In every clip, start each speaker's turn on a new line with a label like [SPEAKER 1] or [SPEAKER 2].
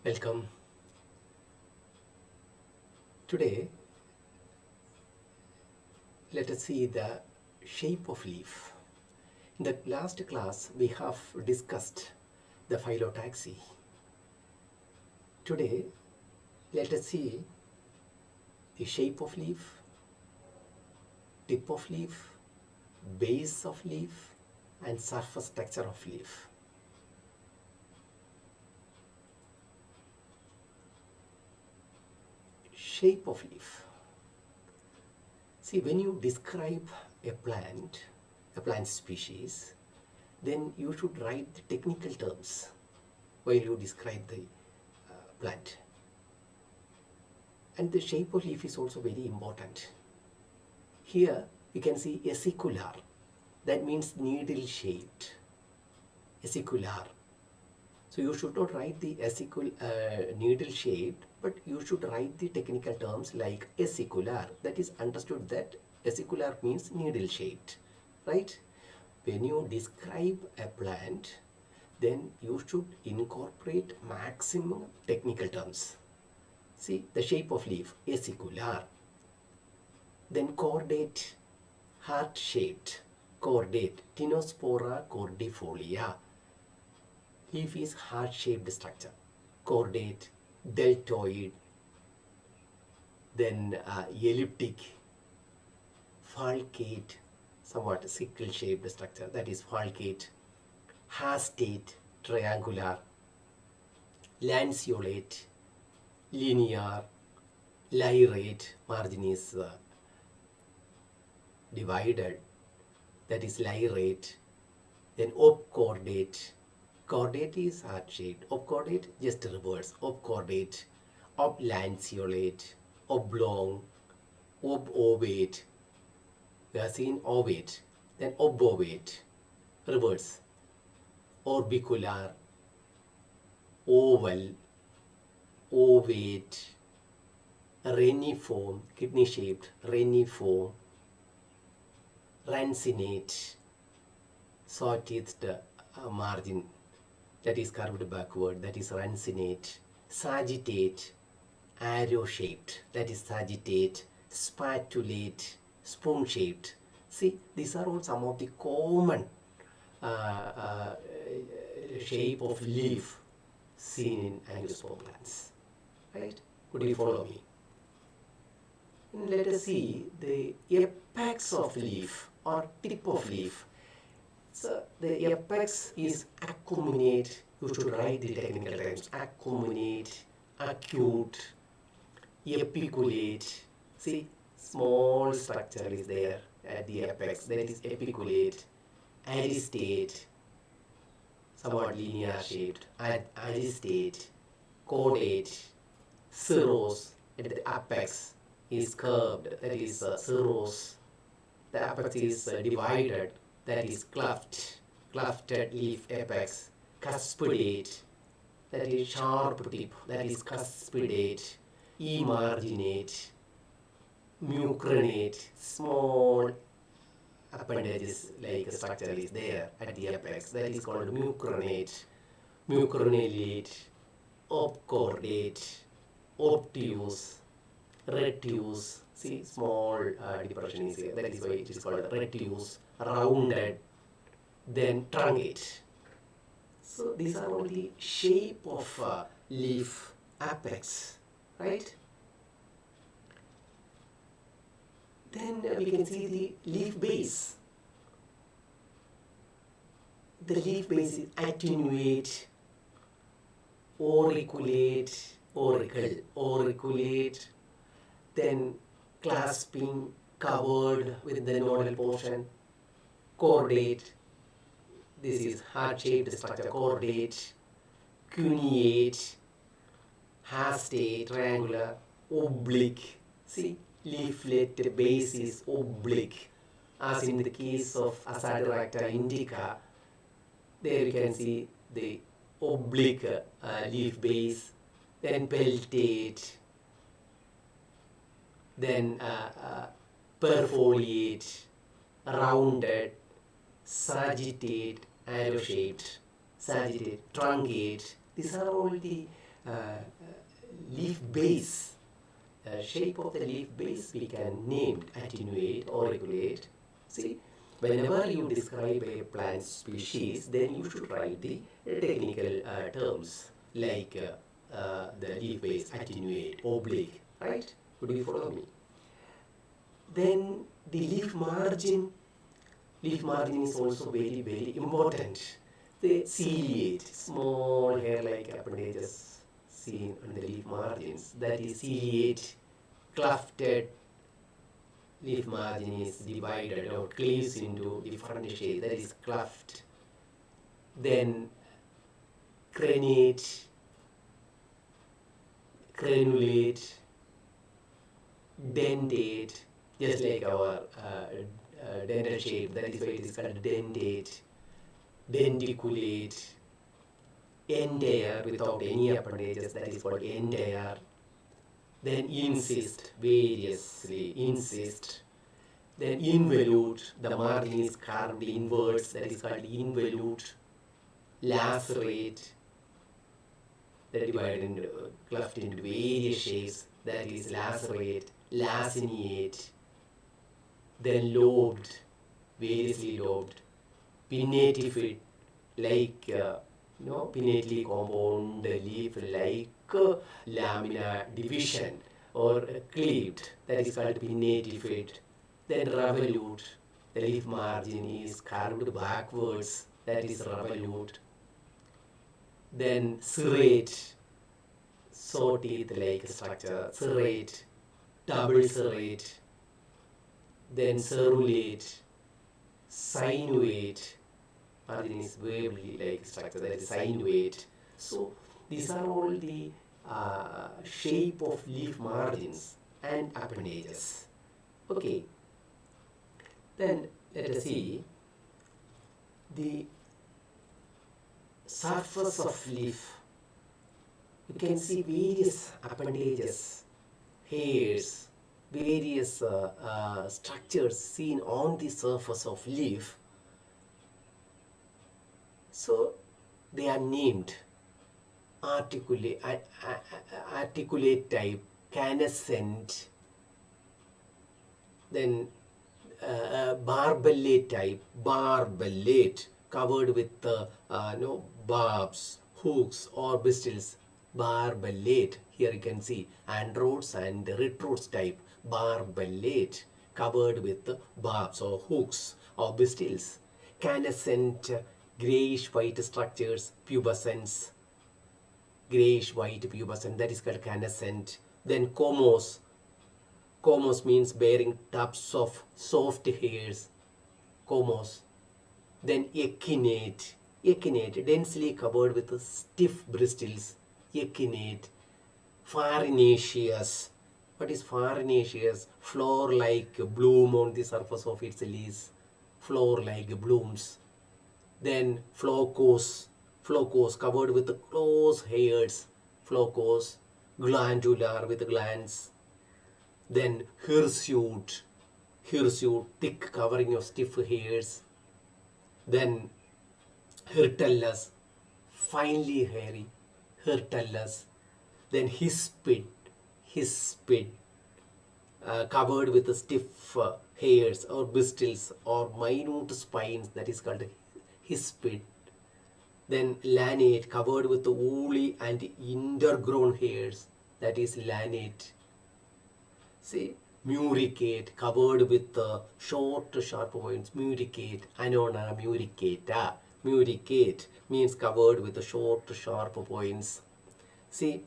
[SPEAKER 1] Welcome. Today, let us see the shape of leaf. In the last class, we have discussed the phyllotaxy. Today, let us see the shape of leaf, tip of leaf, base of leaf, and surface structure of leaf. Shape of leaf. See, when you describe a plant species, then you should write the technical terms while you describe the plant. And the shape of leaf is also very important. Here you can see acicular, that means needle shaped. Acicular. So you should not write the needle shaped, but you should write the technical terms like acicular. That is understood that acicular means needle shaped, right? When you describe a plant, then you should incorporate maximum technical terms. See, the shape of leaf, acicular. Then chordate, heart-shaped, chordate, Tinospora cordifolia. Leaf is heart-shaped structure. Chordate, deltoid, then elliptic, falcate, somewhat sickle-shaped structure, that is falcate, hastate, triangular, lanceolate, linear, lyrate, margin is divided, that is lyrate, then obchordate. Chordate is heart-shaped. Obchordate, just reverse. Obchordate, oblanceolate, oblong, obovate. We have seen ovate. Then obovate, reverse. Orbicular, oval, ovate, reniform, kidney-shaped, reniform, rancinate, saw-teethed margin, that is curved backward, that is rancinate, sagittate, arrow-shaped, that is sagittate, spatulate, spoon-shaped. See, these are all some of the common shape of leaf seen in angiosperm plants. Right? Could you follow me? And let us see the apex of leaf or tip of leaf. So the apex is acuminate. You should write the technical terms. Acuminate, acute, epiculate. See, small structure is there at the apex. That is epiculate, aristate, somewhat linear shaped, aristate, caudate, cirrus. At the apex is curved. That is cirrus. The apex is divided. That is clefted leaf apex, cuspidate, that is sharp tip, that is cuspidate, emarginate, mucronate, small appendages like structure is there at the apex, that is called mucronate, mucronellate, obchordate, obtuse, retuse. See, small depression is here, that is why it is called retuse, rounded, then truncate. So these are all the shape of leaf apex, right? Then we can see the leaf base. The leaf base is attenuate, auriculate, auriculate, then clasping, covered with the nodal portion, chordate. This is heart-shaped structure, chordate, cuneate, hastate, triangular, oblique. See, leaflet base is oblique. As in the case of Azadirachta indica, there you can see the oblique leaf base, then peltate, then perfoliate, rounded, sagittate, arrow-shaped, sagittate, truncate. These are all the leaf base, shape of the leaf base we can name, attenuate or regulate. See, whenever you describe a plant species, then you should write the technical terms like the leaf base, attenuate, oblique, right? Would you follow me? Then the leaf margin is also very, very important. The ciliate, small hair-like appendages seen on the leaf margins, that is ciliate, clefted leaf margin is divided or cleaves into different shades, that is cleft. Then crenate, crenulate, dentate, just like our dental shape, that is why it is called dentate, denticulate, entire without any appendages, that is called entire. Then insist, variously insist. Then involute, the margin is carved inwards, that is called involute. Lacerate, that is divided into, cleft into various shapes, that is lacerate. Lacineate, then lobed, variously lobed. Pinnatifid, like pinnately compound leaf like lamina division or cleaved, that is called pinnatifid. Then revolute, the leaf margin is carved backwards, that is revolute. Then serrate, saw teeth like structure, serrate, double serrate. Then cerulate, sinuate, margin is wavy like structure, that is sinuate. So these are all the shape of leaf margins and appendages. Okay. Then let us see the surface of leaf. You can see various appendages, hairs, various structures seen on the surface of leaf. So they are named articulate type, canescent, then barbellate type, barbellate, covered with barbs, hooks or bristles, barbellate. Here you can see androdes and retrodes type, barbellate, covered with barbs or hooks or bristles. Canescent, grayish white structures, pubescence, grayish white pubescent, that is called canescent. Then comos, comos means bearing tufts of soft hairs, comos. Then echinate, echinate, densely covered with stiff bristles, echinate. Farinaceous, what is farinaceous? Flower-like bloom on the surface of its leaves, flower-like blooms. Then flocose, flocose, covered with close hairs, flocose. Glandular, with glands. Then hirsute, hirsute, thick covering of stiff hairs. Then hirtellus, finely hairy, hirtellus. Then hispid, hispid, covered with stiff hairs or bristles or minute spines, that is called hispid. Then lanate, covered with woolly and intergrown hairs, that is lanate. See, muricate, covered with short sharp points, muricate, anona muricata. Muricate means covered with short sharp points. See,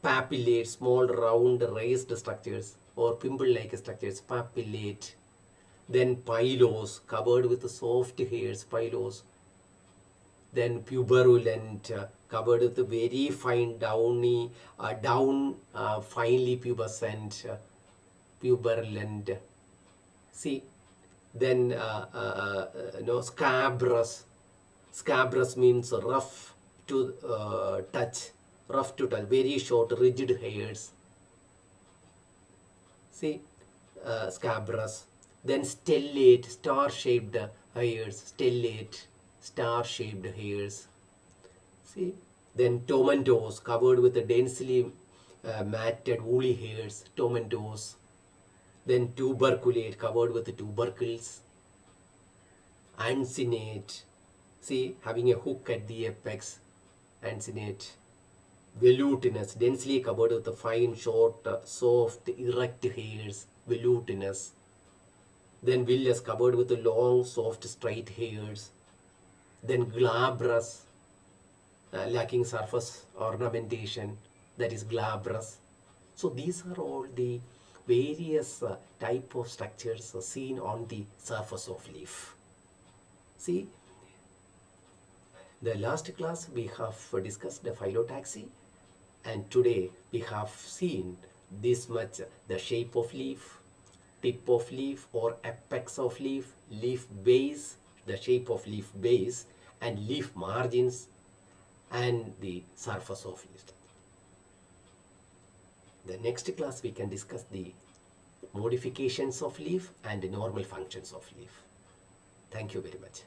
[SPEAKER 1] papillate, small round raised structures or pimple-like structures, papillate. Then pilose, covered with soft hairs, pilose. Then puberulent, covered with very fine downy, finely pubescent, puberulent. See, then scabrous. Scabrous means rough to touch, rough to touch, very short, rigid hairs. See, scabrous. Then stellate, star-shaped hairs, stellate, star-shaped hairs. See, Then tomentoes covered with the densely matted woolly hairs, tomentoes. Then tuberculate covered with the tubercles. Uncinate, see, having a hook at the apex, uncinate. Velutinous, densely covered with the fine, short, soft, erect hairs, velutinous. Then villous, covered with the long, soft, straight hairs. Then glabrous, lacking surface ornamentation, that is glabrous. So these are all the various type of structures seen on the surface of leaf. See, the last class we have discussed the phyllotaxy, and today we have seen this much: the shape of leaf, tip of leaf or apex of leaf, leaf base, the shape of leaf base, and leaf margins, and the surface of leaf. The next class we can discuss the modifications of leaf and the normal functions of leaf. Thank you very much.